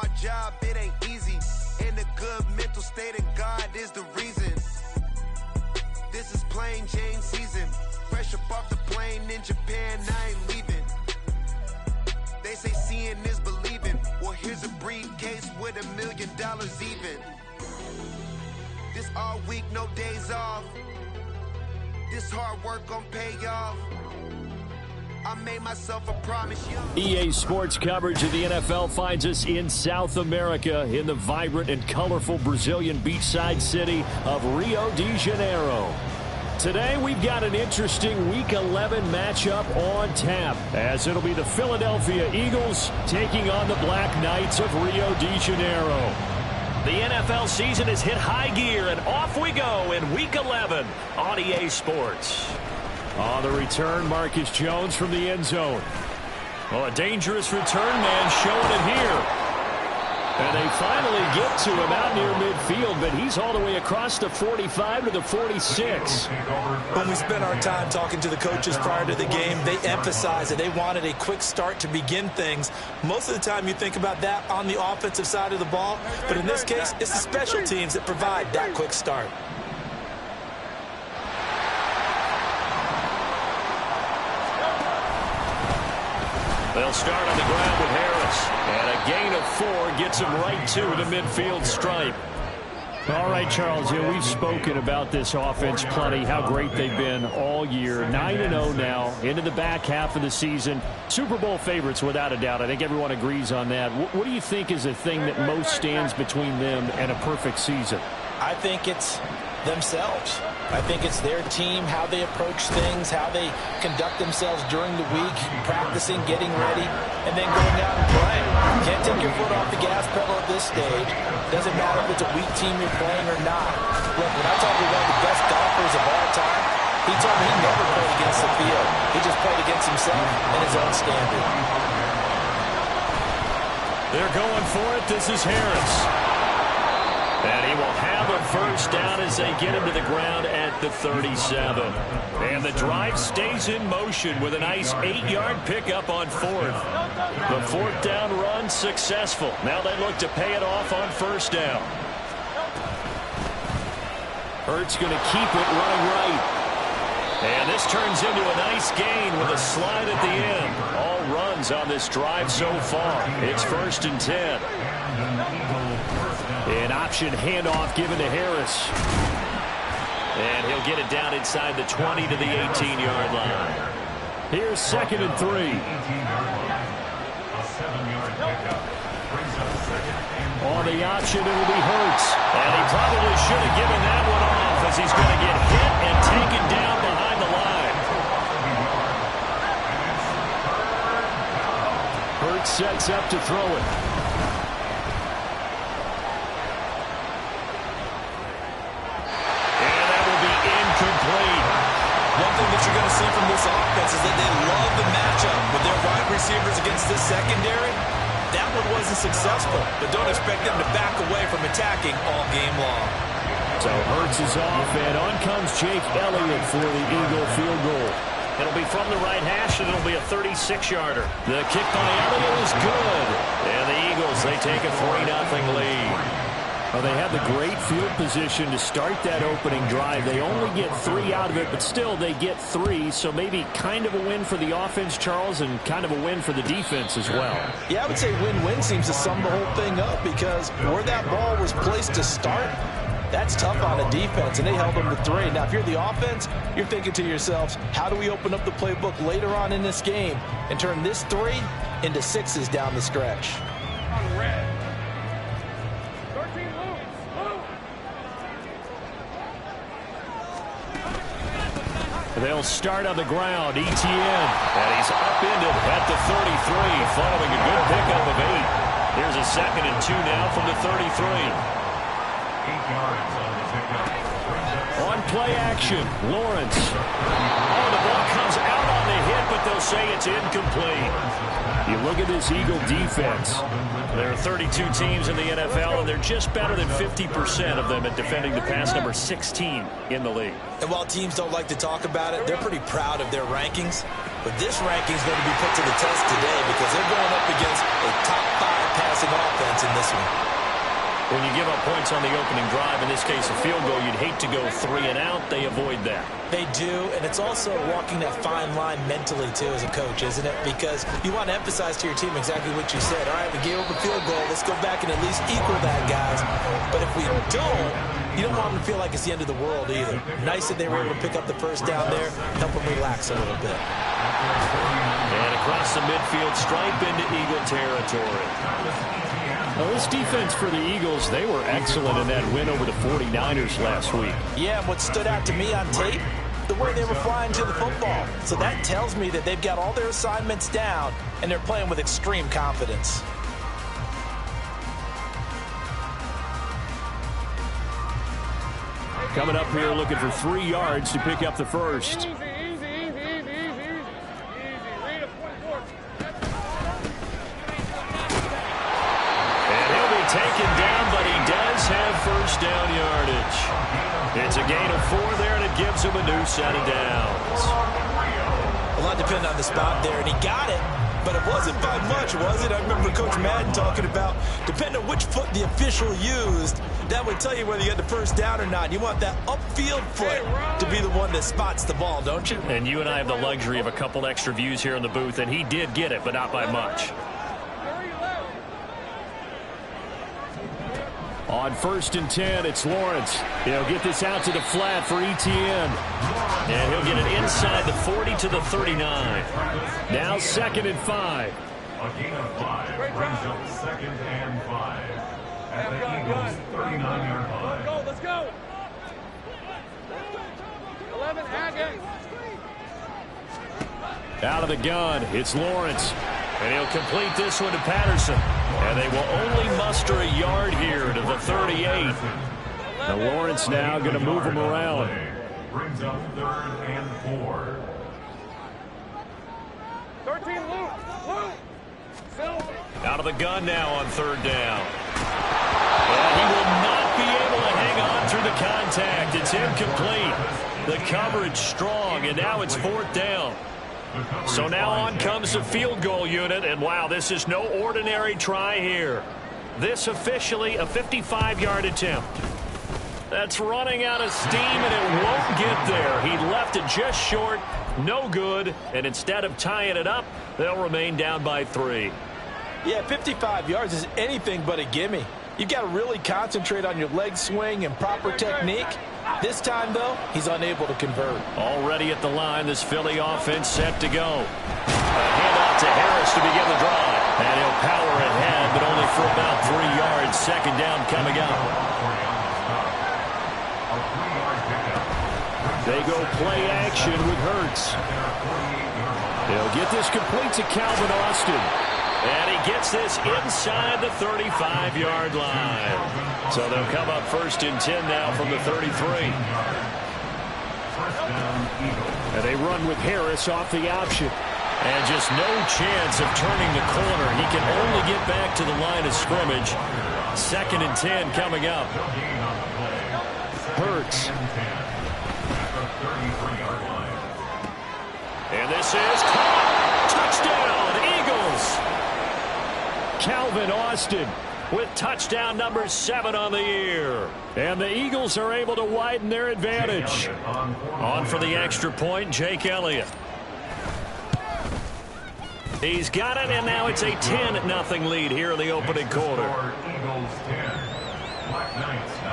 my job, it ain't easy. In a good mental state, and God is the reason. This is plain Jane season. Fresh up off the plane in Japan, I ain't leaving. They say seeing is believing. Well, here's a briefcase with $1 million even. This all week, no days off. This hard work gon' pay off. I made myself a promise, EA Sports coverage of the NFL finds us in South America in the vibrant and colorful Brazilian beachside city of Rio de Janeiro. Today we've got an interesting Week 11 matchup on tap, as it'll be the Philadelphia Eagles taking on the Black Knights of Rio de Janeiro. The NFL season has hit high gear, and off we go in Week 11 on EA Sports. On the return, Marcus Jones from the end zone. Well, a dangerous return man showing it here. And they finally get to him out near midfield, but he's all the way across the 45 to the 46. When we spent our time talking to the coaches prior to the game, they emphasized that they wanted a quick start to begin things. Most of the time you think about that on the offensive side of the ball, but in this case, it's the special teams that provide that quick start. They'll start on the ground with Harris. And a gain of 4 gets him right to the midfield stripe. All right, Charles, we've spoken about this offense plenty, how great they've been all year. 9-0 now, into the back half of the season. Super Bowl favorites, without a doubt. I think everyone agrees on that. What do you think is the thing that most stands between them and a perfect season? I think it's themselves. I think it's their team, how they approach things, how they conduct themselves during the week, practicing, getting ready, and then going out and playing. Can't take your foot off the gas pedal at this stage. Doesn't matter if it's a weak team you're playing or not. Look, when I talk to one of the best golfers of all time, he told me he never played against the field. He just played against himself and his own standard. They're going for it. This is Harris. And he will have a first down as they get him to the ground at the 37. And the drive stays in motion with a nice 8-yard pickup on 4th. The 4th down run successful. Now they look to pay it off on first down. Hurts going to keep it running right. And this turns into a nice gain with a slide at the end. All runs on this drive so far. It's 1st and 10. An option handoff given to Harris. And he'll get it down inside the 20 to the 18-yard line. Here's 2nd and 3. On the option, it'll be Hurts. And he probably should have given that one off, as he's going to get hit and taken down behind the line. Hurts sets up to throw it. One thing that you're going to see from this offense is that they love the matchup with their wide receivers against this secondary. That one wasn't successful, but don't expect them to back away from attacking all game long. So Hurts is off, and on comes Jake Elliott for the Eagle field goal. It'll be from the right hash, and it'll be a 36-yarder. The kick by Elliott is good. And the Eagles, they take a 3-0 lead. Well, they had the great field position to start that opening drive. They only get 3 out of it, but still they get 3, so maybe kind of a win for the offense, Charles, and kind of a win for the defense as well. Yeah, I would say win-win seems to sum the whole thing up, because where that ball was placed to start, that's tough on a defense, and they held them to 3. Now, if you're the offense, you're thinking to yourselves, how do we open up the playbook later on in this game and turn this 3 into 6s down the stretch? They'll start on the ground. Etienne. And he's upended at the 33, following a good pickup of 8. Here's a 2nd and 2 now from the 33. 8 yards on the pickup. On play action, Lawrence. Oh, the ball comes out on the hit, but they'll say it's incomplete. You look at this Eagle defense. There are 32 teams in the NFL, and they're just better than 50% of them at defending the pass, number 16 in the league. And while teams don't like to talk about it, they're pretty proud of their rankings. But this ranking is going to be put to the test today, because they're going up against a top 5 passing offense in this one. When you give up points on the opening drive, in this case a field goal, you'd hate to go 3 and out. They avoid that. They do, and it's also walking that fine line mentally, too, as a coach, isn't it? Because you want to emphasize to your team exactly what you said. All right, we gave up a field goal. Let's go back and at least equal that, guys. But if we don't, you don't want them to feel like it's the end of the world either. Nice that they were able to pick up the first down there, help them relax a little bit. And across the midfield stripe into Eagle territory. Well, this defense for the Eagles, they were excellent in that win over the 49ers last week. Yeah, and what stood out to me on tape, the way they were flying to the football. So that tells me that they've got all their assignments down, and they're playing with extreme confidence. Coming up here looking for 3 yards to pick up the first. Taken down, but he does have first down yardage. It's a gain of 4 there, and it gives him a new set of downs. A lot depended on the spot there, and he got it, but it wasn't by much, was it? I remember Coach Madden talking about, depending on which foot the official used, that would tell you whether you had the first down or not. You want that upfield foot to be the one that spots the ball, don't you? And you and I have the luxury of a couple extra views here in the booth, and he did get it, but not by much. On 1st and 10, it's Lawrence. He'll get this out to the flat for Etienne. And he'll get it inside the 40 to the 39. Now 2nd and 5. A gain of 5 brings up 2nd and 5 at the Eagles' 39-yard line. Let's go. 11, Haggett. Out of the gun, it's Lawrence. And he'll complete this one to Patterson. And they will only muster a yard here to the 38. Now Lawrence now going to move him around. Brings up 3rd and 4. 13, Luke. Out of the gun now on 3rd down. And he will not be able to hang on through the contact. It's incomplete. The coverage strong, and now it's 4th down. So now on comes the field goal unit, and wow, this is no ordinary try here. This officially a 55-yard attempt. That's running out of steam, and it won't get there. He left it just short, no good, and instead of tying it up, they'll remain down by 3. Yeah, 55 yards is anything but a gimme. You've got to really concentrate on your leg swing and proper technique. This time, though, he's unable to convert. Already at the line, this Philly offense set to go. A handout to Harris to begin the drive. And he'll power ahead, but only for about 3 yards. 2nd down coming up. They go play action with Hurts. He'll get this complete to Calvin Austin. And he gets this inside the 35-yard line. So they'll come up 1st and 10 now from the 33. And they run with Harris off the option. And just no chance of turning the corner. He can only get back to the line of scrimmage. 2nd and 10 coming up. Hurts. And this is caught. Touchdown, Eagles. Calvin Austin with touchdown number 7 on the year. And the Eagles are able to widen their advantage. On for the extra point, Jake Elliott. He's got it, and now it's a 10-0 lead here in the opening quarter. Eagles 10, Black Knights 0.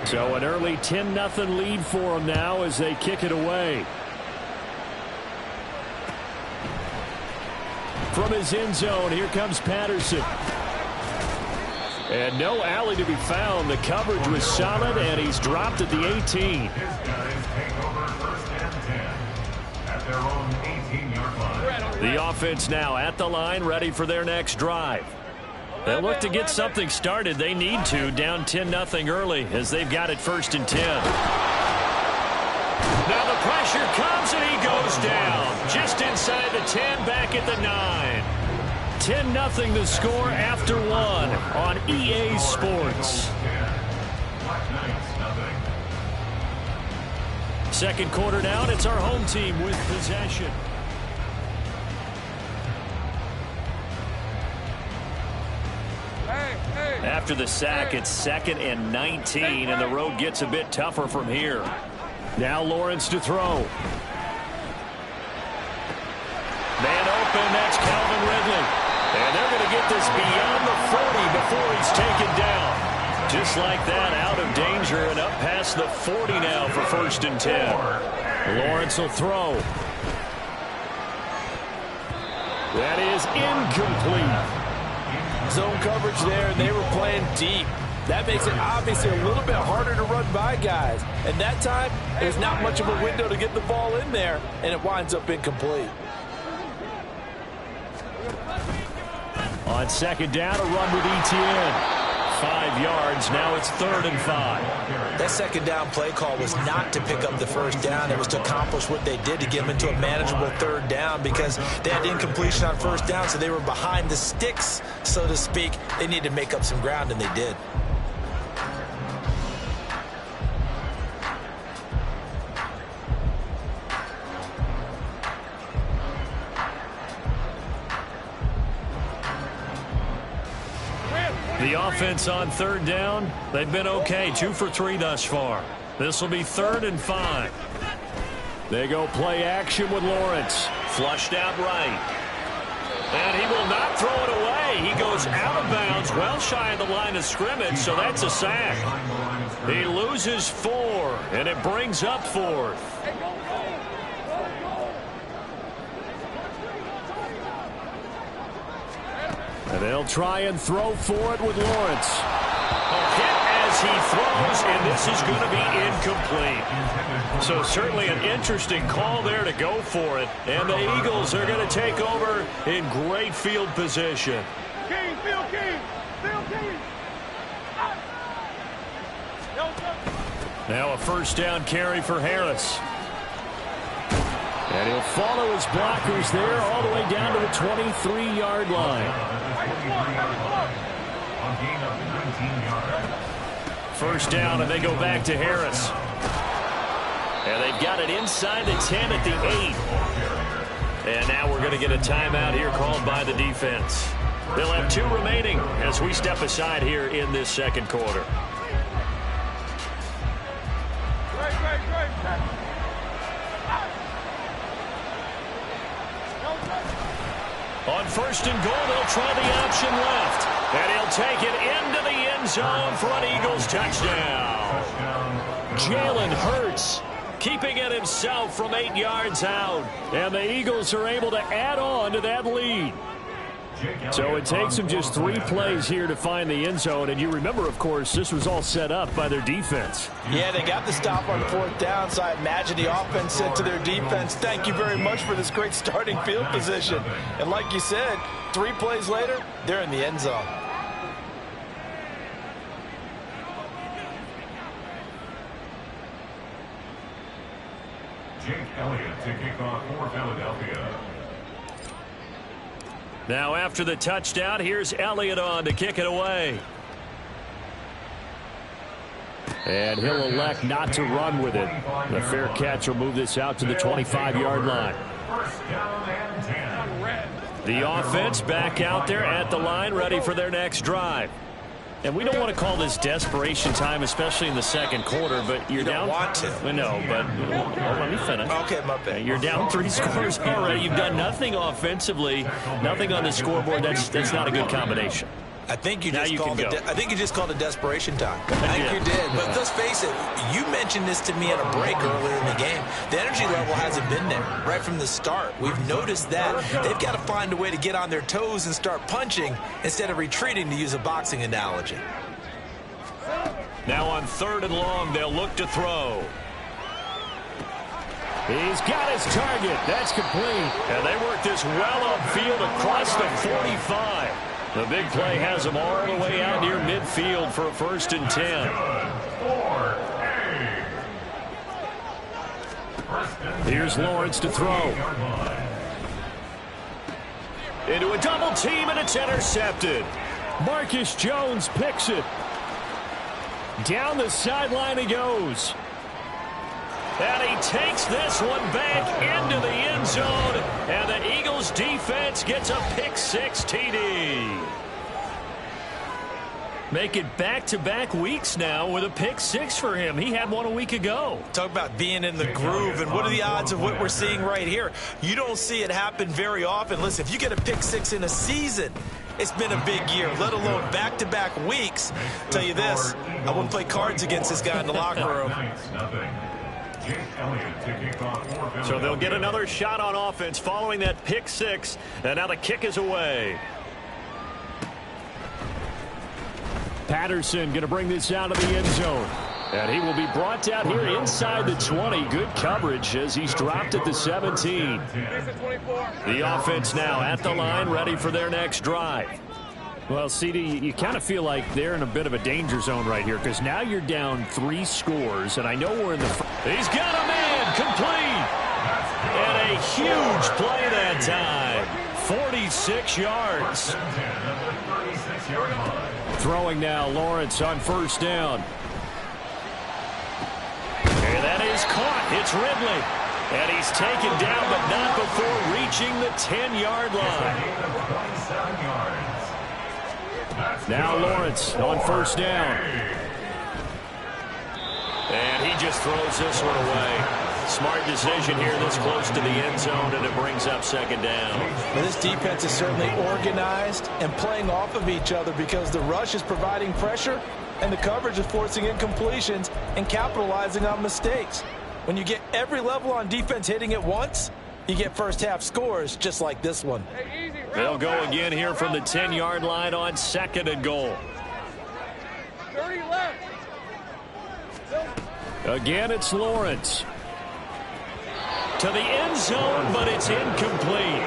So an early 10-0 lead for them now as they kick it away. From his end zone, here comes Patterson. And no alley to be found. The coverage was solid, and he's dropped at the 18. His guys take over 1st and 10 at their own 18-yard line. The offense now at the line, ready for their next drive. They'll look to get something started. They need to, down 10-0 early as they've got it 1st and 10. Now the pressure comes, and he goes down. Just inside the 10, back at the 9. 10-0 the score after one on EA Sports. Second quarter down, it's our home team with possession. After the sack, it's 2nd and 19, and the road gets a bit tougher from here. Now Lawrence to throw. Man open, that's Calvin Ridley. And they're going to get this beyond the 40 before he's taken down. Just like that, out of danger and up past the 40 now for 1st and 10. Lawrence will throw. That is incomplete. Zone coverage there, and they were playing deep. That makes it obviously a little bit harder to run by guys. And that time, there's not much of a window to get the ball in there, and it winds up incomplete. On 2nd down, a run with Etienne. 5 yards, now it's 3rd and 5. That 2nd down play call was not to pick up the 1st down. It was to accomplish what they did to get them into a manageable 3rd down because they had incompletion on 1st down, so they were behind the sticks, so to speak. They needed to make up some ground, and they did. The offense on 3rd down, they've been okay, 2 for 3 thus far. This will be 3rd and 5. They go play action with Lawrence. Flushed out right. And he will not throw it away. He goes out of bounds, well shy of the line of scrimmage, so that's a sack. He loses 4, and it brings up 4th. And they'll try and throw for it with Lawrence. A hit as he throws, and this is going to be incomplete. So certainly an interesting call there to go for it. And the Eagles are going to take over in great field position. King, field king, field king. Now a 1st down carry for Harris. And he'll follow his blockers there all the way down to the 23-yard line. 1st down, and they go back to Harris. And they've got it inside the 10 at the 8. And now we're going to get a timeout here called by the defense. They'll have 2 remaining as we step aside here in this 2nd quarter. On 1st and goal, they'll try the option left. And he'll take it into the end zone for an Eagles touchdown. Jalen Hurts keeping it himself from 8 yards out. And the Eagles are able to add on to that lead. So it takes them just 3 plays here to find the end zone. And you remember, of course, this was all set up by their defense. Yeah, they got the stop on 4th down, so I imagine the offense said to their defense, thank you very much for this great starting field position. And like you said, 3 plays later, they're in the end zone. Jake Elliott to kick off for Philadelphia. Now after the touchdown, here's Elliott on to kick it away. And he'll elect not to run with it. The fair catch will move this out to the 25-yard line. 1st down and 10. The offense back out there at the line, ready for their next drive. And we don't want to call this desperation time, especially in the 2nd quarter, but you're down. Don't want to. No, but let me finish. Okay, my bad. You're down 3 scores already. You've done nothing offensively, nothing on the scoreboard. That's not a good combination. I think you just called it. I think you just called it desperation time. I think you did. But let's face it. You mentioned this to me at a break earlier in the game. The energy level hasn't been there right from the start. We've noticed that they've got to find a way to get on their toes and start punching instead of retreating, to use a boxing analogy. Now on 3rd and long, they'll look to throw. He's got his target. That's complete. And they work this well upfield across the 45. The big play has them all the way out near midfield for a 1st and 10. Here's Lawrence to throw. Into a double team, and it's intercepted. Marcus Jones picks it. Down the sideline he goes. And he takes this one back into the end zone. And the Eagles defense gets a pick-6 TD. Make it back-to-back weeks now with a pick-6 for him. He had one a week ago. Talk about being in the groove, and what are the odds of what we're seeing right here? You don't see it happen very often. Listen, if you get a pick-6 in a season, it's been a big year, let alone back-to-back weeks. Tell you this, I wouldn't play cards against this guy in the locker room. So they'll get another shot on offense following that pick-6, and now the kick is away. Patterson going to bring this out of the end zone. And he will be brought down here inside the 20. Good coverage as he's dropped at the 17. The offense now at the line, ready for their next drive. Well, CD, you kind of feel like they're in a bit of a danger zone right here because now you're down 3 scores, and I know we're in the He's got a man complete. And a huge play that time. 46 yards. Throwing now, Lawrence on first down. And that is caught. It's Ridley. And he's taken down, but not before reaching the 10-yard line. Now Lawrence on first down. And he just throws this one away. Smart decision here this close to the end zone, and it brings up second down. Well, this defense is certainly organized and playing off of each other because the rush is providing pressure and the coverage is forcing incompletions and capitalizing on mistakes. When you get every level on defense hitting at once, you get first-half scores just like this one. They'll go again here from the 10-yard line on second and goal. 30 left. Again, it's Lawrence. To the end zone, but it's incomplete.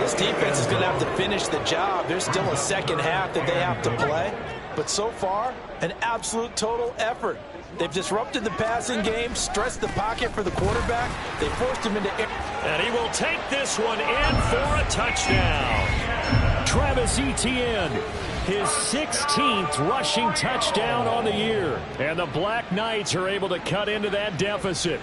This defense is going to have to finish the job. There's still a second half that they have to play. But so far, an absolute total effort. They've disrupted the passing game, stressed the pocket for the quarterback. They forced him into... And he will take this one in for a touchdown. Travis Etienne, his 16th rushing touchdown on the year. And the Black Knights are able to cut into that deficit.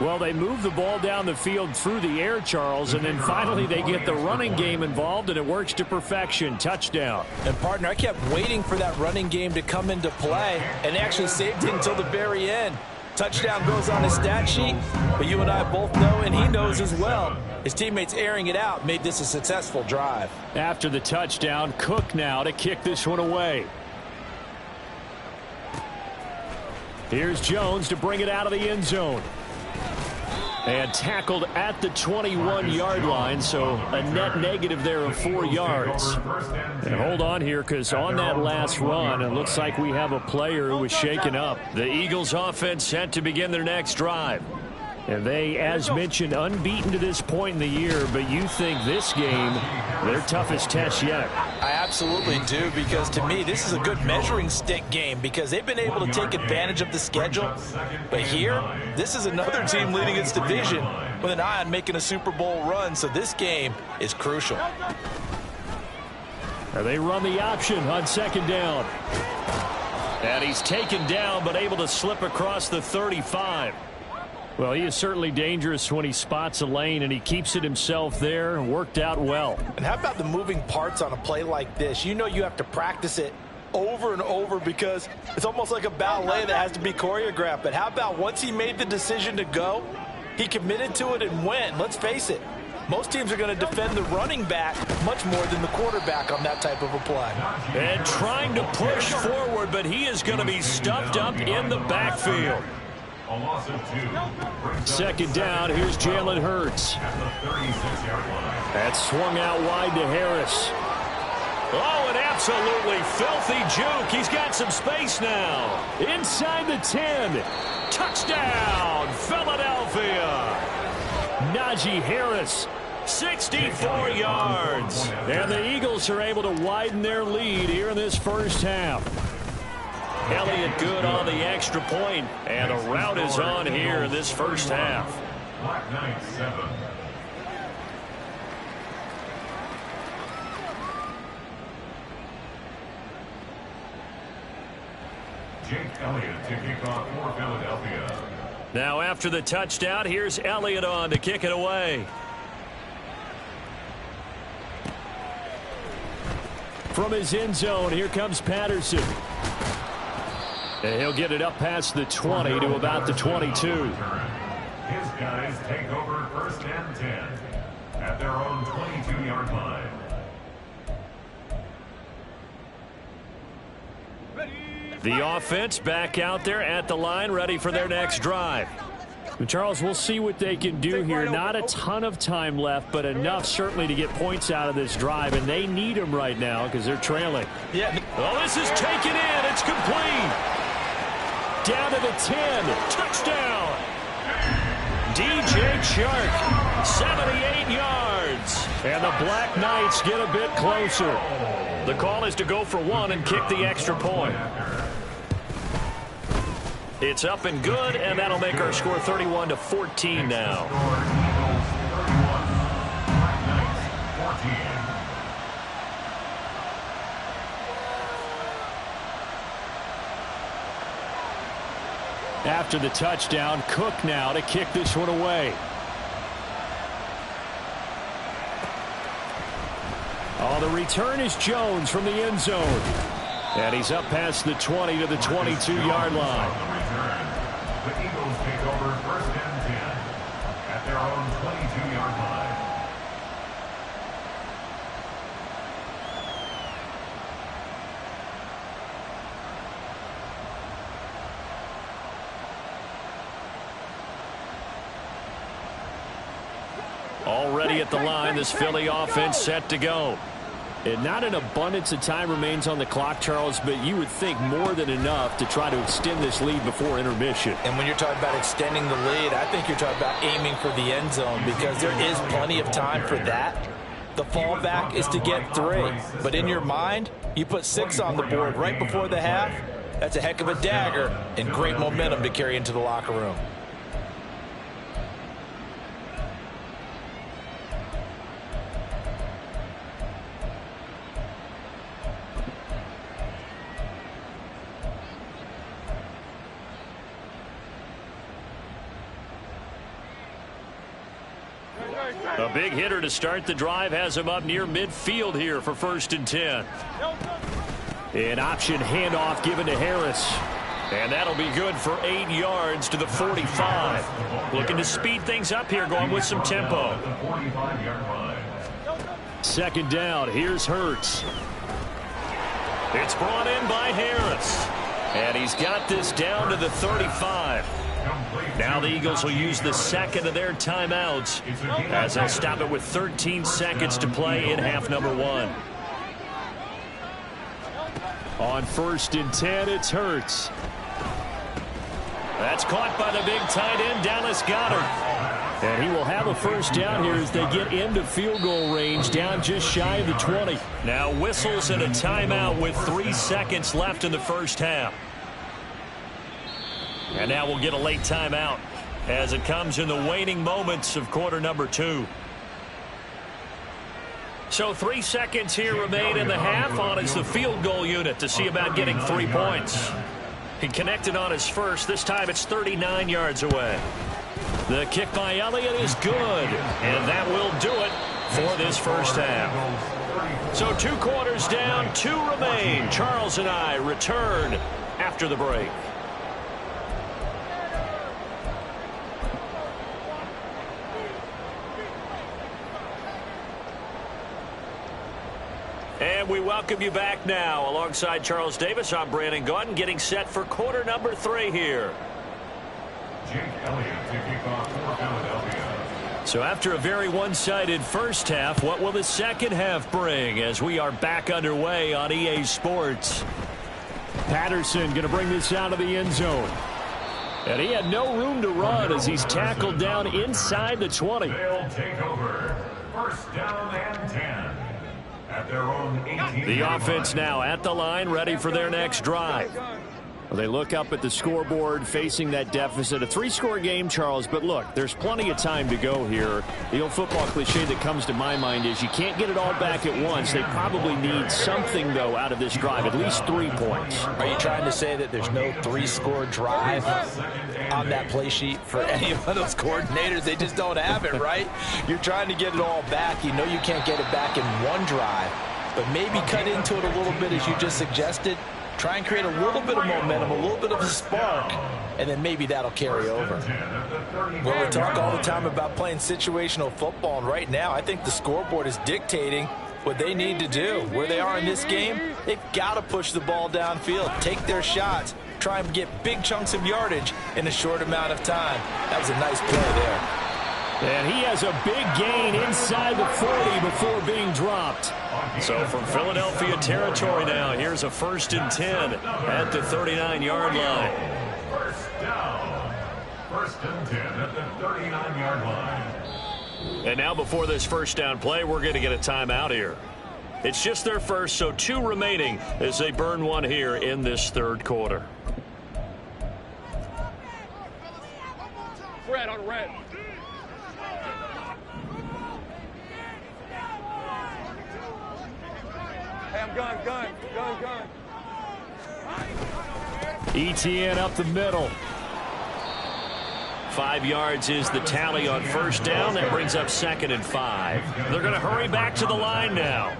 Well, they move the ball down the field through the air, Charles, and then finally they get the running game involved, and it works to perfection. Touchdown. And, partner, I kept waiting for that running game to come into play and actually saved it until the very end. Touchdown goes on his stat sheet, but you and I both know, and he knows as well, his teammates airing it out made this a successful drive. After the touchdown, Cook now to kick this one away. Here's Jones to bring it out of the end zone. And tackled at the 21-yard line, so a net negative there of 4 yards. And hold on here, because on that last run, it looks like we have a player who was shaken up. The Eagles offense set to begin their next drive. And they, as mentioned, unbeaten to this point in the year, but you think this game, their toughest test yet. I absolutely do, because to me, this is a good measuring stick game because they've been able to take advantage of the schedule. But here, this is another team leading its division with an eye on making a Super Bowl run, so this game is crucial. And they run the option on second down. And he's taken down, but able to slip across the 35. Well, he is certainly dangerous when he spots a lane, and he keeps it himself there. Worked out well. And how about the moving parts on a play like this? You know you have to practice it over and over because it's almost like a ballet that has to be choreographed. But how about once he made the decision to go, he committed to it and went. Let's face it, most teams are going to defend the running back much more than the quarterback on that type of a play. And trying to push forward, but he is going to be stuffed up in the backfield. Second down, here's Jalen Hurts. That's swung out wide to Harris. Oh, an absolutely filthy juke. He's got some space now. Inside the 10. Touchdown, Philadelphia. Najee Harris, 64 yards. And the Eagles are able to widen their lead here in this first half. Elliott good on the extra point, and a rout is on here in this first half. Jake Elliott to kick off for Philadelphia. Now after the touchdown, here's Elliott on to kick it away. From his end zone, here comes Patterson. And he'll get it up past the 20 to about the 22. His guys take over 1st and 10 at their own 22-yard line. The offense back out there at the line, ready for their next drive. Charles, we'll see what they can do here. Not a ton of time left, but enough certainly to get points out of this drive, and they need them right now because they're trailing. Yeah. Well, this is taken in. It's complete. Down to the 10. Touchdown. DJ Chark, 78 yards. And the Black Knights get a bit closer. The call is to go for one and kick the extra point. It's up and good, and that'll make our score 31-14 now. After the touchdown, Cook now to kick this one away. Oh, the return is Jones from the end zone. And he's up past the 20 to the 22-yard line. The Eagles take over 1st and 10 at their own 22-yard line. Already at the line, this Philly offense set to go. And not an abundance of time remains on the clock, Charles, but you would think more than enough to try to extend this lead before intermission. And when you're talking about extending the lead, I think you're talking about aiming for the end zone because there is plenty of time for that. The fallback is to get 3. But in your mind, you put 6 on the board right before the half. That's a heck of a dagger and great momentum to carry into the locker room. A big hitter to start the drive has him up near midfield here for 1st and 10. An option handoff given to Harris. And that'll be good for 8 yards to the 45. Looking to speed things up here, going with some tempo. 2nd down, here's Hurts. It's brought in by Harris. And he's got this down to the 35. Now the Eagles will use the 2nd of their timeouts as they'll stop it with 13 seconds to play in half number 1. On 1st and 10, it's Hurts. That's caught by the big tight end, Dallas Goedert. And he will have a 1st down here as they get into field goal range, down just shy of the 20. Now whistles and a timeout with 3 seconds left in the 1st half. And now we'll get a late timeout as it comes in the waning moments of quarter number 2. So 3 seconds here remain in the half. On is the field goal unit to see about getting 3 points. He connected on his first. This time it's 39 yards away. The kick by Elliott is good. And that will do it for this 1st half. So 2 quarters down, 2 remain. Charles and I return after the break. And we welcome you back now. Alongside Charles Davis, I'm Brandon Gaudin, getting set for quarter number 3 here. Jake Elliott to kick off for Philadelphia. So after a very one-sided first half, what will the second half bring as we are back underway on EA Sports? Patterson going to bring this out of the end zone. And he had no room to run as he's tackled down inside the 20. They'll take over 1st down and 10. At their own 18. The offense now at the line, ready for their next drive. They look up at the scoreboard facing that deficit. A 3-score game, Charles, but look, there's plenty of time to go here. The old football cliche that comes to my mind is you can't get it all back at once. They probably need something, though, out of this drive, at least 3 points. Are you trying to say that there's no 3-score drive on that play sheet for any of those coordinators? They just don't have it, right? You're trying to get it all back. You know you can't get it back in one drive, but maybe cut into it a little bit as you just suggested. Try and create a little bit of momentum, a little bit of a spark, and then maybe that'll carry over. Well, we talk all the time about playing situational football, and right now I think the scoreboard is dictating what they need to do. Where they are in this game, they've got to push the ball downfield, take their shots, try and get big chunks of yardage in a short amount of time. That was a nice play there. And he has a big gain inside the 40 before being dropped. So from Philadelphia territory now, here's a 1st and 10 at the 39-yard line. First down. 1st and 10 at the 39-yard line. And now before this first down play, we're going to get a timeout here. It's just their first, so 2 remaining as they burn one here in this 3rd quarter. Red on red. Hey, I'm gun. ETN up the middle. 5 yards is the tally on first down. That brings up 2nd and 5. They're going to hurry back to the line now.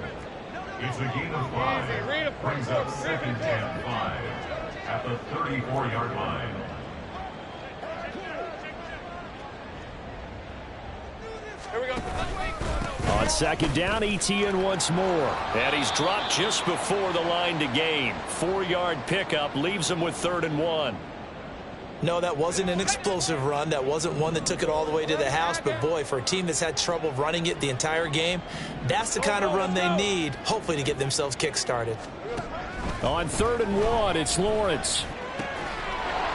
It's a gain of 5. Brings up 2nd and 5 at the 34-yard line. Here we go. On 2nd down, ETN once more. And he's dropped just before the line to gain. 4-yard pickup leaves him with 3rd and 1. No, that wasn't an explosive run. That wasn't one that took it all the way to the house. But, boy, for a team that's had trouble running it the entire game, that's the kind of run they need, hopefully, to get themselves kick-started. On 3rd and 1, it's Lawrence.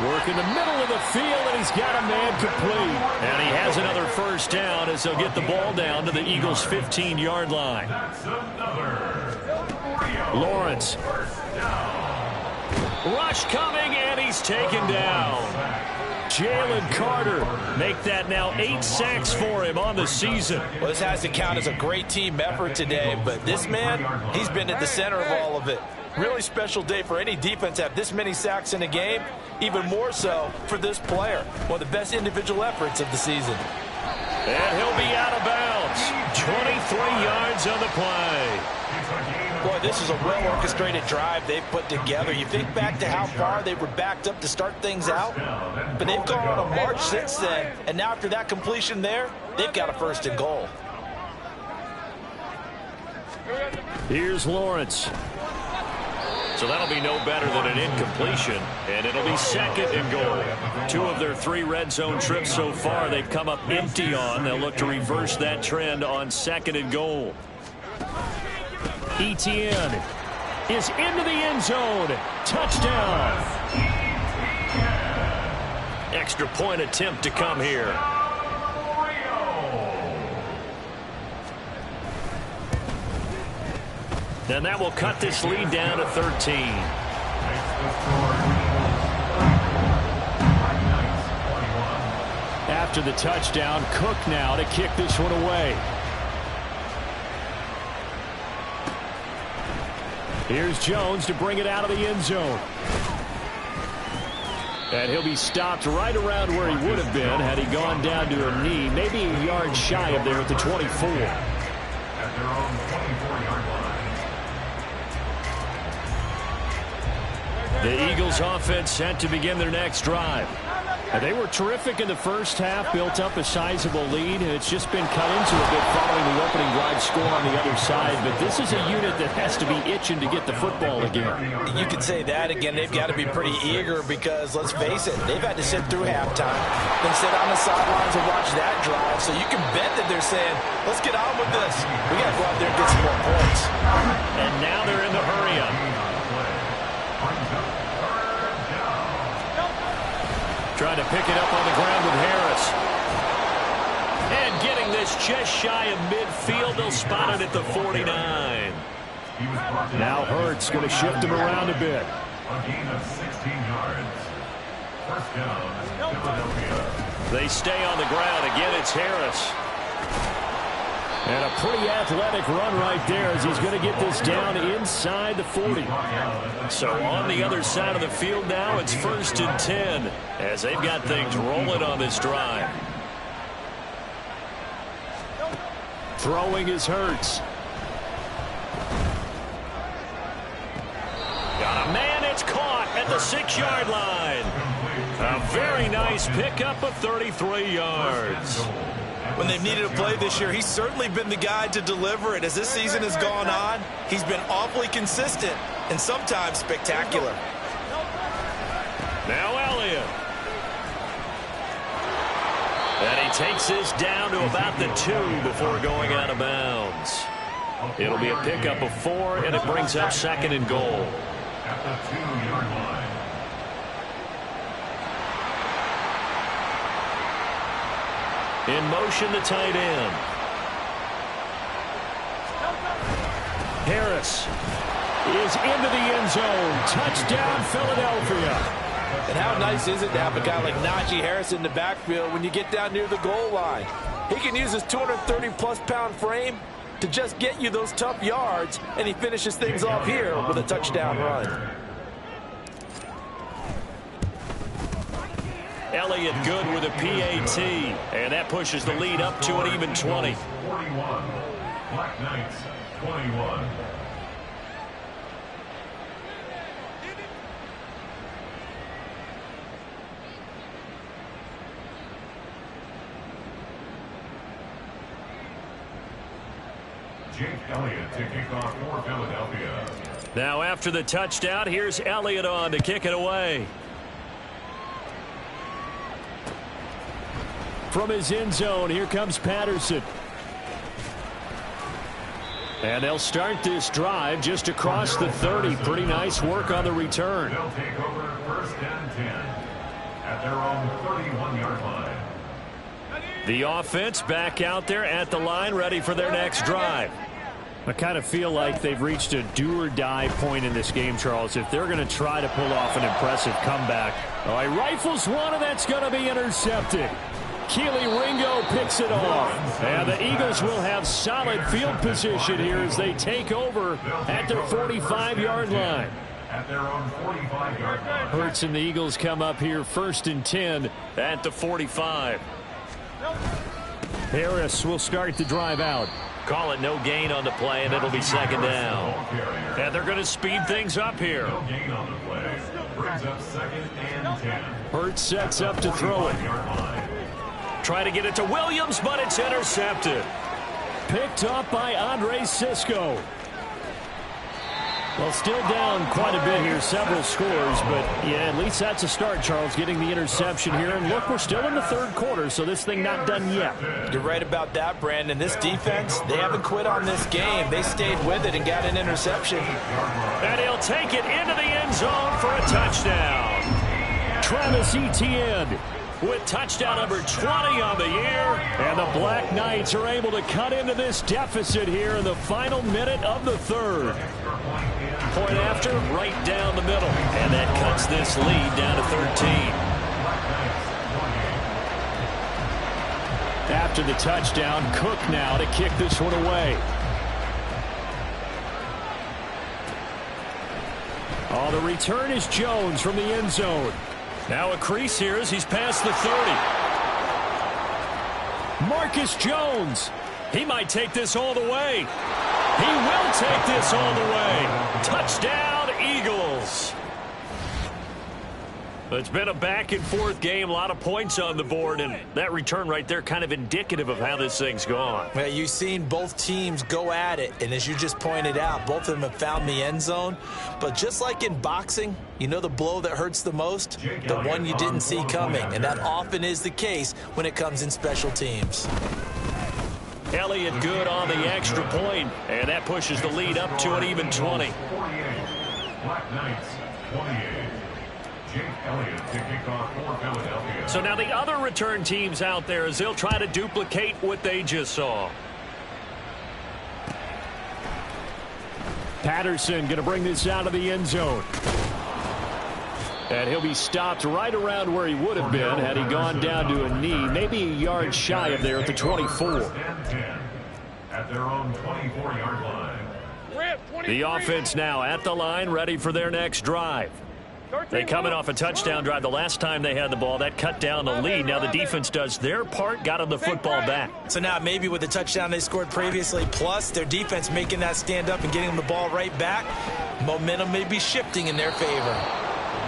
Work in the middle of the field, and he's got a man complete. And he has another first down as they'll get the ball down to the Eagles' 15-yard line. Lawrence. Rush coming, and he's taken down. Jalen Carter make that now 8 sacks for him on the season. Well, this has to count as a great team effort today, but this man, he's been at the center of all of it. Really special day for any defense to have this many sacks in a game, even more so for this player. One of the best individual efforts of the season. And he'll be out of bounds. 23 yards on the play. Boy, this is a well-orchestrated drive they've put together. You think back to how far they were backed up to start things out, but they've gone on a march since then, and now after that completion there, they've got a 1st and goal. Here's Lawrence. So that'll be no better than an incompletion, and it'll be 2nd and goal. 2 of their 3 red zone trips so far they've come up empty on. They'll look to reverse that trend on 2nd and goal. ETN is into the end zone. Touchdown. Extra point attempt to come here. And that will cut this lead down to 13. After the touchdown, Cook now to kick this one away. Here's Jones to bring it out of the end zone. And he'll be stopped right around where he would have been had he gone down to a knee, maybe a yard shy of there at the 24. At their own 24-yard line. The Eagles offense set to begin their next drive. And they were terrific in the first half, built up a sizable lead, and it's just been cut into a bit following the opening drive score on the other side. But this is a unit that has to be itching to get the football again. You could say that again. They've got to be pretty eager because, let's face it, they've had to sit through halftime, then sit on the sidelines and watch that drive. So you can bet that they're saying, let's get on with this. We got to go out there and get some more points. And now they're in the hurry-up. Trying to pick it up on the ground with Harris. And getting this just shy of midfield. They'll spot it at the 49. Now Hurts going to shift him around a bit. A gain of 16 yards. First down, Philadelphia. They stay on the ground. Again, it's Harris. And a pretty athletic run right there as he's going to get this down inside the 40. So on the other side of the field now, it's 1st and 10 as they've got things rolling on this drive. Throwing is Hurts. Got a man, it's caught at the 6-yard line. A very nice pickup of 33 yards. When they've needed a play this year, he's certainly been the guy to deliver it. As this season has gone on, he's been awfully consistent and sometimes spectacular. Now Elliott. And he takes this down to about the 2 before going out of bounds. It'll be a pickup of 4, and it brings up 2nd and goal. At the 2-yard line. In motion, the tight end. Harris is into the end zone. Touchdown, Philadelphia. And how nice is it to have a guy like Najee Harris in the backfield when you get down near the goal line? He can use his 230-plus pound frame to just get you those tough yards, and he finishes things off here with a touchdown run. Elliott good with a PAT, and that pushes the lead up to an even 20. 41. Black Knights, 21. Jake Elliott to kick off for Philadelphia. Now after the touchdown, here's Elliott on to kick it away. From his end zone, here comes Patterson. And they'll start this drive just across the 30. Pretty nice work on the return. They'll take over 1st and 10 at their own 31-yard line. The offense back out there at the line, ready for their next drive. I kind of feel like they've reached a do-or-die point in this game, Charles. If they're going to try to pull off an impressive comeback. Oh, he rifles one, and that's going to be intercepted. Keely Ringo picks it off. And the Eagles will have solid field position here as they take over at their 45-yard line. At their own 45-yard line. Hurts and the Eagles come up here 1st and 10 at the 45. Harris will start the drive out. Call it no gain on the play, and it'll be 2nd down. And they're going to speed things up here. No gain on the play. Brings up 2nd and 10. Hurts sets up to throw it. Try to get it to Williams, but it's intercepted. Picked up by Andre Cisco. Well, still down quite a bit here, several scores, but yeah, at least that's a start, Charles, getting the interception here. And look, we're still in the 3rd quarter, so this thing not done yet. You're right about that, Brandon. This defense, they haven't quit on this game. They stayed with it and got an interception. And he'll take it into the end zone for a touchdown. Travis Etienne with touchdown number 20 on the year. And the Black Knights are able to cut into this deficit here in the final minute of the 3rd. Point after, right down the middle. And that cuts this lead down to 13. After the touchdown, Cook now to kick this one away. Oh, the return is Jones from the end zone. Now a crease here as he's past the 30. Marcus Jones. He might take this all the way. He will take this all the way. Touchdown, Eagles. It's been a back-and-forth game, a lot of points on the board, and that return right there kind of indicative of how this thing's gone. Well, you've seen both teams go at it, and as you just pointed out, both of them have found the end zone. But just like in boxing, you know the blow that hurts the most? The one you didn't see coming, and that often is the case when it comes in special teams. Elliott good on the extra point, and that pushes the lead up to an even 20. 48. Black Knights, 28. Jake Elliott to kick off for Philadelphia. So now the other return teams out there as they'll try to duplicate what they just saw. Patterson going to bring this out of the end zone. And he'll be stopped right around where he would have been had he gone down to a knee, maybe a yard shy of there at the 24. At their own 24-yard line. The offense now at the line, ready for their next drive. They coming off a touchdown drive the last time they had the ball. That cut down the lead. Now the defense does their part, got them the football back. So now maybe with the touchdown they scored previously, plus their defense making that stand up and getting them the ball right back, momentum may be shifting in their favor.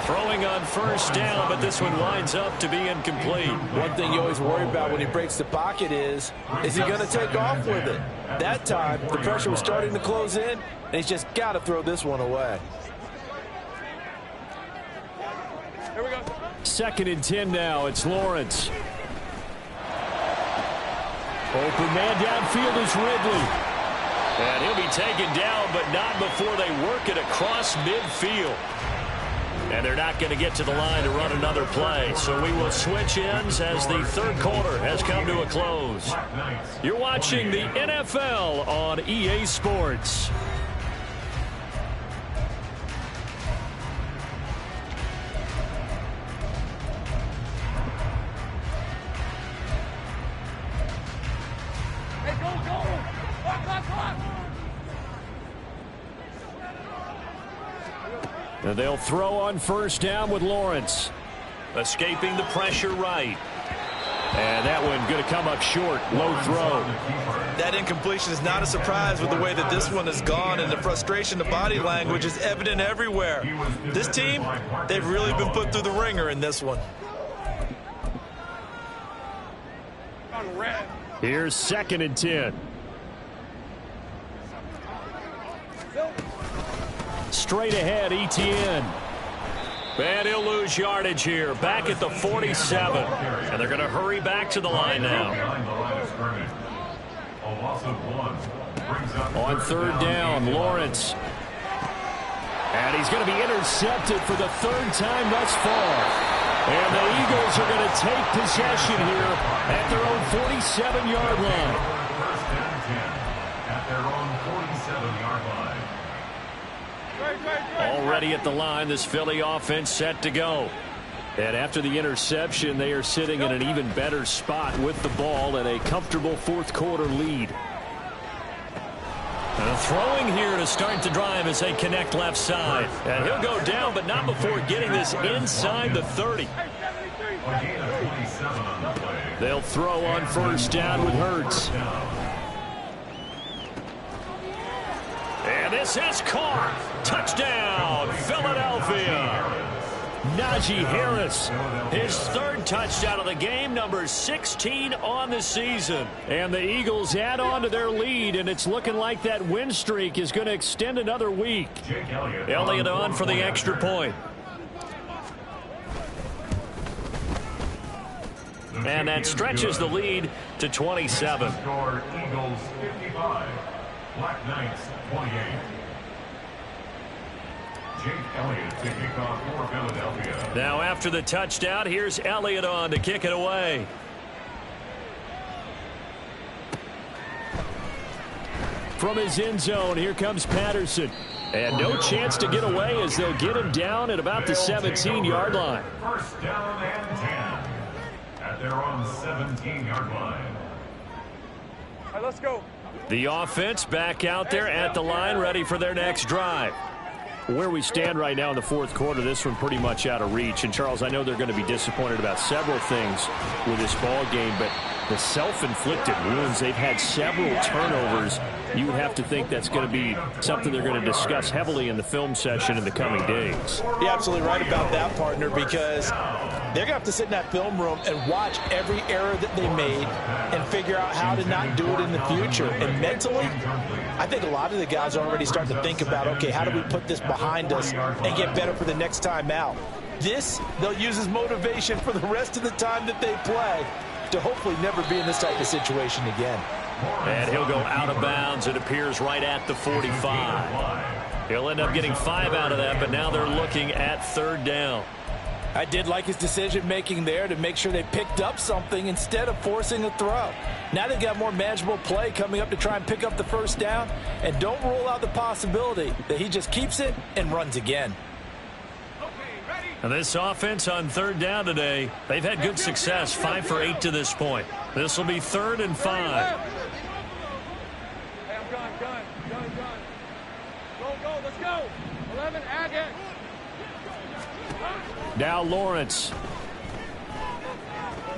Throwing on first down, but this one winds up to be incomplete. One thing you always worry about when he breaks the pocket is he going to take off with it? That time, the pressure was starting to close in, and he's just got to throw this one away. Here we go. 2nd and 10 now. It's Lawrence. Open man downfield is Ridley. And he'll be taken down, but not before they work it across midfield. And they're not going to get to the line to run another play. So we will switch ends as the third quarter has come to a close. You're watching the NFL on EA Sports. Hey, go, go. Clock. And they'll throw on first down with Lawrence. Escaping the pressure right. And that one going to come up short. Low throw. That incompletion is not a surprise with the way that this one has gone, and the frustration, the body language is evident everywhere. This team, they've really been put through the ringer in this one. Here's 2nd and 10. Straight ahead, Etienne. And he'll lose yardage here. Back at the 47. And they're going to hurry back to the line now. On 3rd down, Lawrence. And he's going to be intercepted for the 3rd time thus far. And the Eagles are going to take possession here at their own 47-yard line. First down 10 at their own 47-yard line. Already at the line, this Philly offense set to go. And after the interception, they are sitting in an even better spot with the ball and a comfortable 4th quarter lead. Throwing here to start the drive as they connect left side. And he'll go down, but not before getting this inside the 30. They'll throw on first down with Hurts. And this is caught. Touchdown, Philadelphia. Najee Harris, his 3rd touchdown of the game, number 16 on the season. And the Eagles add on to their lead, and it's looking like that win streak is going to extend another week. Elliott on for the extra point. And that stretches the lead to 27. Eagles 55, Black Knights 28. Jake Elliott to kick off for Philadelphia. Now after the touchdown, here's Elliott on to kick it away. From his end zone, here comes Patterson. And no chance to get away as they'll get him down at about the 17-yard line. First down and 10 at their own 17-yard line. All right, let's go. The offense back out there at the line, ready for their next drive. Where we stand right now in the 4th quarter, this one pretty much out of reach. And, Charles, I know they're going to be disappointed about several things with this ball game, but the self-inflicted wounds, they've had several turnovers. You would have to think that's going to be something they're going to discuss heavily in the film session in the coming days. You're absolutely right about that, partner, because they're going to have to sit in that film room and watch every error that they made and figure out how to not do it in the future. And mentally, I think a lot of the guys are already starting to think about, okay, how do we put this behind us and get better for the next time out? This, they'll use as motivation for the rest of the time that they play to hopefully never be in this type of situation again. And he'll go out of bounds. It appears right at the 45. He'll end up getting 5 out of that, but now they're looking at 3rd down. I did like his decision-making there to make sure they picked up something instead of forcing a throw. Now they've got more manageable play coming up to try and pick up the first down, and don't rule out the possibility that he just keeps it and runs again. Okay, ready? And this offense on third down today, they've had good success, 5 for 8 to this point. This will be 3rd and 5. Hey, I'm gun. Go, let's go. 11, add it. Now Lawrence.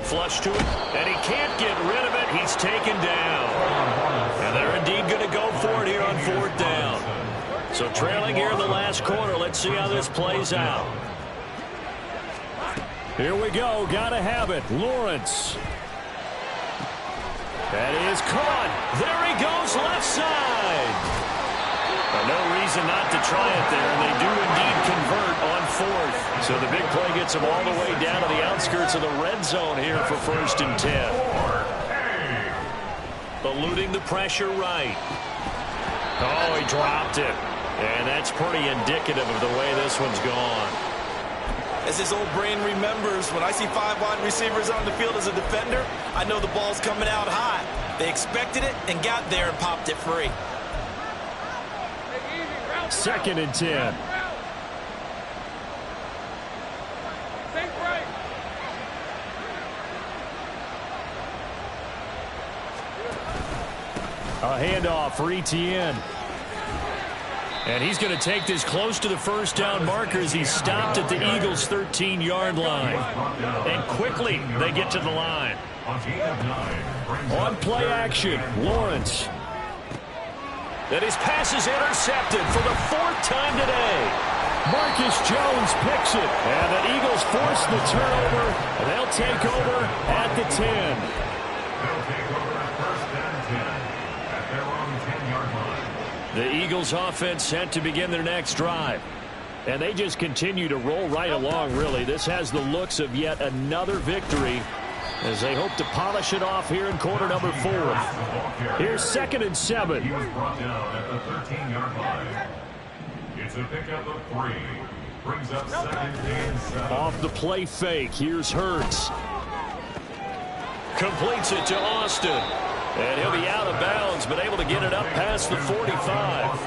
Flush to it, and he can't get rid of it. He's taken down. And they're indeed going to go for it here on 4th down. So trailing here in the last quarter. Let's see how this plays out. Here we go. Got to have it. Lawrence. That is caught. There he goes, left side. No reason not to try it there, and they do indeed convert on 4th. So the big play gets them all the way down to the outskirts of the red zone here for 1st and 10. Eluding the pressure right. Oh, he dropped it. And that's pretty indicative of the way this one's gone. As his old brain remembers, when I see 5 wide receivers on the field as a defender, I know the ball's coming out high. They expected it and got there and popped it free. 2nd and 10. A handoff for Etienne. And he's going to take this close to the 1st down marker as he's stopped at the Eagles' 13-yard line. And quickly they get to the line. On play action, Lawrence. And his pass is intercepted for the 4th time today. Marcus Jones picks it. And the Eagles force the turnover. And they'll take over at the 10. They'll take over at 1st and 10 at their own 10-yard line. The Eagles offense set to begin their next drive. And they just continue to roll right along, really. This has the looks of yet another victory as they hope to polish it off here in quarter number 4. Here's 2nd and 7. He was brought down at the 13-yard line. It's a pickup of 3. Brings up 2nd and 7. Off the play fake, here's Hurts. Completes it to Austin. And he'll be out of bounds, but able to get it up past the 45.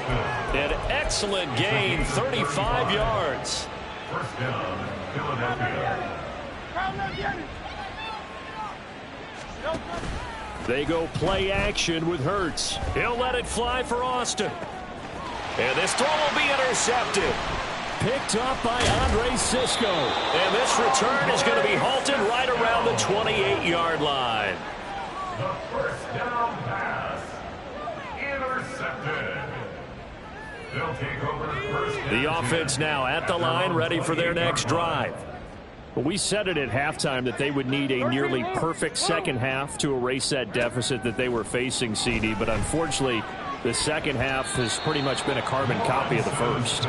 An excellent gain, 35 yards. 1st down, Philadelphia. They go play action with Hurts. He'll let it fly for Austin. And this throw will be intercepted. Picked up by Andre Cisco. And this return is going to be halted right around the 28-yard line. The 1st down pass. Intercepted. They'll take over 1st and The 10 offense now at the line, ready for their next drive. But we said it at halftime that they would need a nearly perfect second half to erase that deficit that they were facing, CD. But unfortunately, the second half has pretty much been a carbon copy of the first.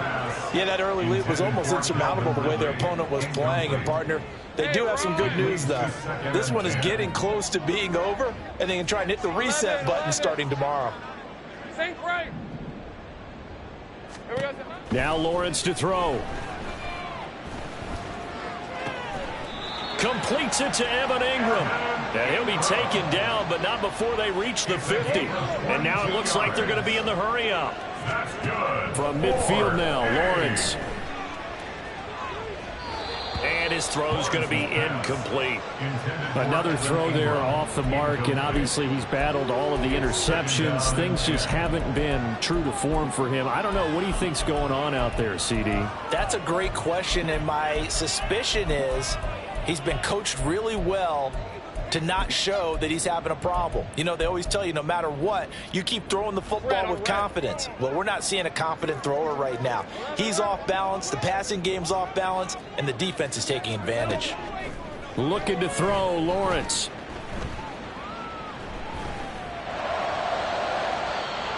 Yeah, that early lead was almost insurmountable the way their opponent was playing. And, partner, they do have some good news, though. This one is getting close to being over, and they can try and hit the reset button starting tomorrow. Sink right. Here we go. Now Lawrence to throw. Completes it to Evan Ingram. And he'll be taken down, but not before they reach the 50. And now it looks like they're going to be in the hurry-up. From midfield now, Lawrence. And his throw's going to be incomplete. Another throw there off the mark, and obviously he's battled all of the interceptions. Things just haven't been true to form for him. I don't know. What do you think's going on out there, CD? That's a great question, and my suspicion is he's been coached really well to not show that he's having a problem. You know, they always tell you no matter what, you keep throwing the football with confidence. Well, we're not seeing a confident thrower right now. He's off balance, the passing game's off balance, and the defense is taking advantage. Looking to throw, Lawrence.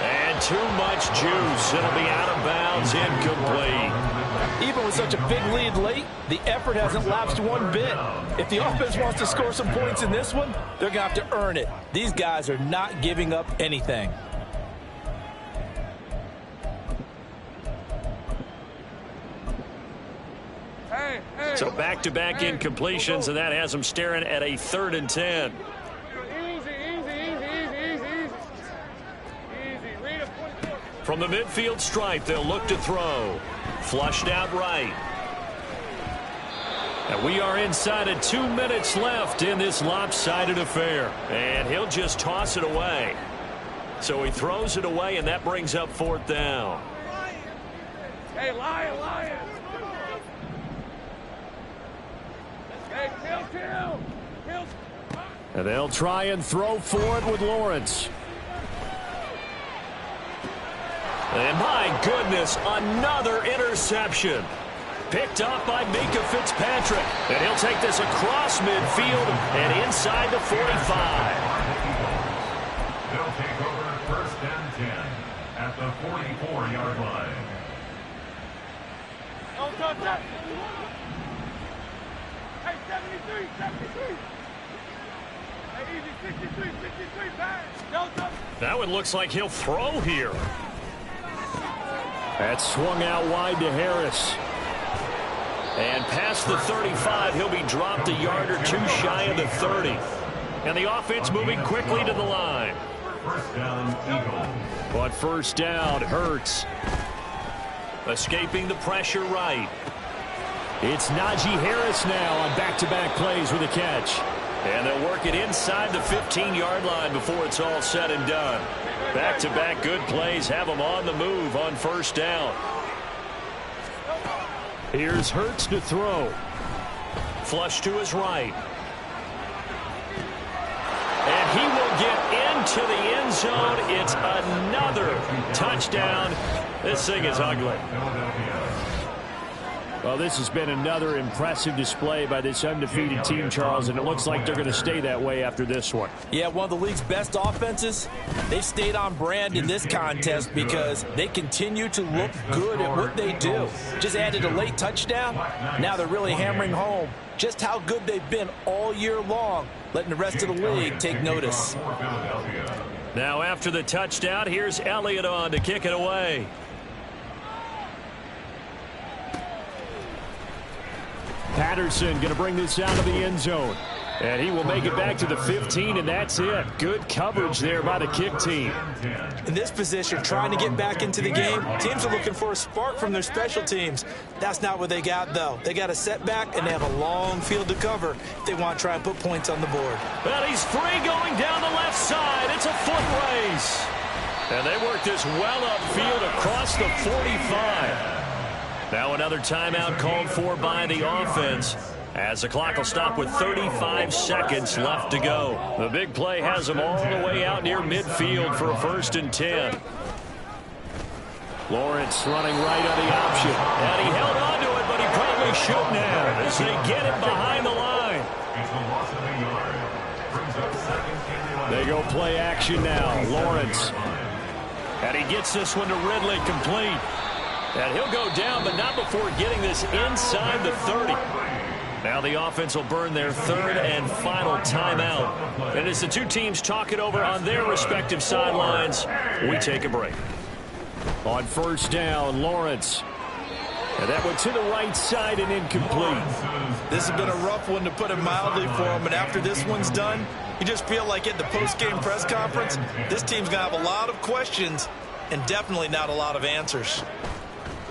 And too much juice. It'll be out of bounds, incomplete. Even with such a big lead late, the effort hasn't lapsed one bit. If the offense wants to score some points in this one, they're going to have to earn it. These guys are not giving up anything. So back-to-back incompletions, and that has them staring at a 3rd and 10. From the midfield stripe, they'll look to throw. Flushed out right. And we are inside of 2 minutes left in this lopsided affair. And he'll just toss it away. So he throws it away, and that brings up 4th down. Hey, Lion. Hey, kill. And they'll try and throw for it with Lawrence. And my goodness, another interception. Picked up by Minkah Fitzpatrick. And he'll take this across midfield and inside the 45. They'll take over 1st and 10 at the 44-yard line. Don't touch that. Hey, 73. Hey, easy, 63, pass. Don't touch. Now it looks like he'll throw here. That swung out wide to Harris. And past the 35, he'll be dropped a yard or 2 shy of the 30. And the offense moving quickly to the line. 1st down, Eagles. But 1st down, Hurts. Escaping the pressure right. It's Najee Harris now on back-to-back plays with a catch. And they'll work it inside the 15-yard line before it's all said and done. Back-to-back good plays have them on the move on 1st down. Here's Hurts to throw. Flush to his right. And he will get into the end zone. It's another touchdown. This thing is ugly. Well, this has been another impressive display by this undefeated team, Charles, and it looks like they're going to stay that way after this one. Yeah, one of the league's best offenses. They've stayed on brand in this contest because they continue to look good at what they do. Just added a late touchdown. Now they're really hammering home just how good they've been all year long, letting the rest of the league take notice. Now after the touchdown, here's Elliott on to kick it away. Patterson going to bring this out of the end zone. And he will make it back to the 15, and that's it. Good coverage there by the kick team. In this position, trying to get back into the game, teams are looking for a spark from their special teams. That's not what they got, though. They got a setback, and they have a long field to cover if they want to try and put points on the board. Well, he's free going down the left side. It's a foot race. And they work this well upfield across the 45. Now another timeout called for by the offense as the clock will stop with 35 seconds left to go. The big play has them all the way out near midfield for a 1st and 10. Lawrence running right on the option. And he held on to it, but he probably shouldn't have as they get it behind the line. It's a loss of a yard. Brings up 2nd and 11. They go play action now. Lawrence. And he gets this one to Ridley complete. And he'll go down, but not before getting this inside the 30. Now the offense will burn their 3rd and final timeout. And as the two teams talk it over on their respective sidelines, we take a break. On 1st down, Lawrence. And that went to the right side and incomplete. This has been a rough one, to put it mildly, for them. And after this one's done, you just feel like at the post-game press conference, this team's going to have a lot of questions and definitely not a lot of answers.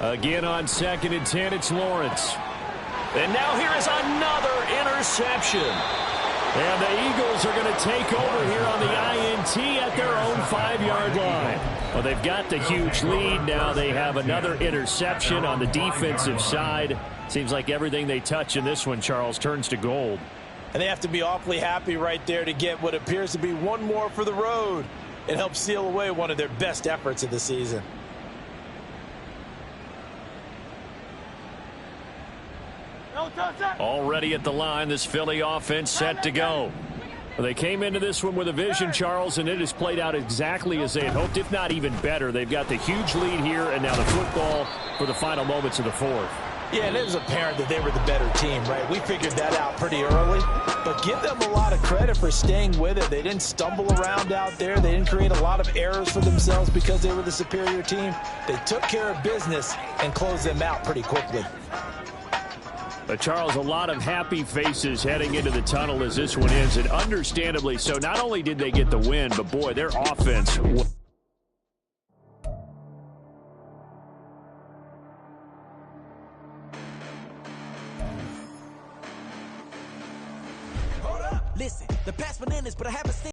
Again on 2nd and 10, it's Lawrence. And now here is another interception. And the Eagles are going to take over here on the INT at their own 5-yard line. Well, they've got the huge lead. Now they have another interception on the defensive side. Seems like everything they touch in this one, Charles, turns to gold. And they have to be awfully happy right there to get what appears to be one more for the road. It helps seal away one of their best efforts of the season. Already at the line, this Philly offense set to go. Well, they came into this one with a vision, Charles, and it has played out exactly as they had hoped, if not even better. They've got the huge lead here, and now the football for the final moments of the 4th. Yeah, and it was apparent that they were the better team, right? We figured that out pretty early, but give them a lot of credit for staying with it. They didn't stumble around out there. They didn't create a lot of errors for themselves because they were the superior team. They took care of business and closed them out pretty quickly. Charles, a lot of happy faces heading into the tunnel as this one ends, and understandably so. Not only did they get the win, but boy, their offense. Listen, the past bananas, but I haven't seen